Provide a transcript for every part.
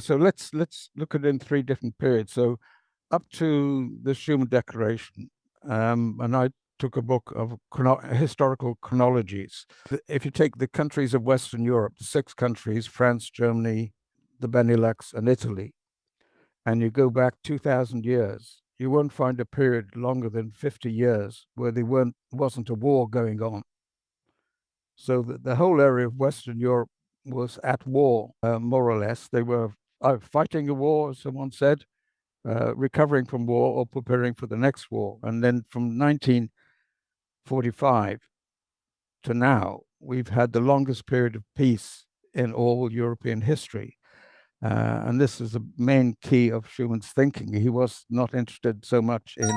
So let's look at it in three different periods. So up to the Schuman Declaration, and I took a book of historical chronologies. If you take the countries of Western Europe, the six countries, France, Germany, the Benelux, and Italy, and you go back 2,000 years, you won't find a period longer than 50 years where there wasn't a war going on. So the whole area of Western Europe was at war, more or less. They were fighting a war, as someone said, recovering from war or preparing for the next war. And then from 1945 to now, we've had the longest period of peace in all European history. And this is the main key of Schumann's thinking. He was not interested so much in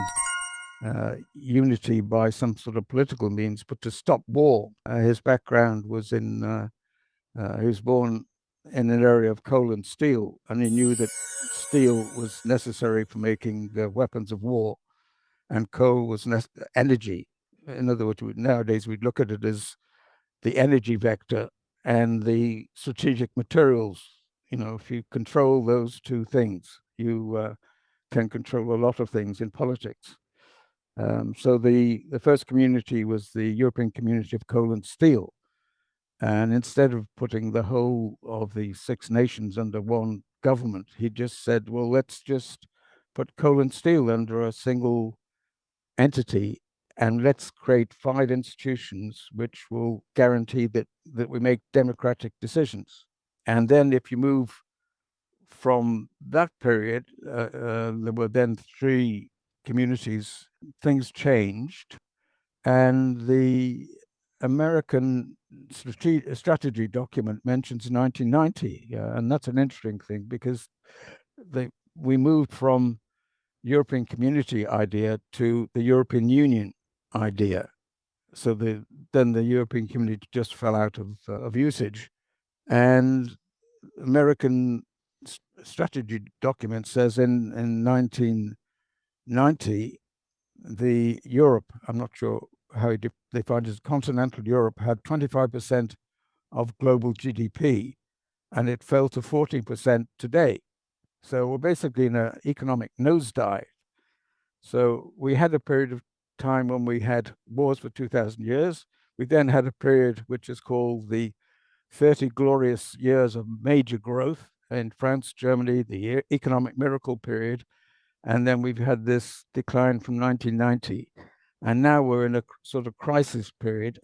unity by some sort of political means, but to stop war. His background was he was born in an area of coal and steel, and he knew that steel was necessary for making weapons of war, and coal was energy. In other words, nowadays we'd look at it as the energy vector and the strategic materials. If you control those two things, you can control a lot of things in politics. So the first community was the European Community of Coal and Steel. And instead of putting the whole of the six nations under one government, he just said, well, let's just put coal and steel under a single entity, and let's create five institutions which will guarantee that we make democratic decisions. And then if you move from that period, there were then three communities. Things changed, and the American strategy document mentions 1990, and that's an interesting thing because we moved from European community idea to the European Union idea. So then the European community just fell out of usage, and American strategy document says in 1990 the Europe, I'm not sure how they find it, continental Europe had 25% of global GDP, and it fell to 14% today. So we're basically in an economic nosedive. So we had a period of time when we had wars for 2,000 years. We then had a period which is called the 30 glorious years of major growth in France, Germany, the economic miracle period. And then we've had this decline from 1990. And now we're in a sort of crisis period.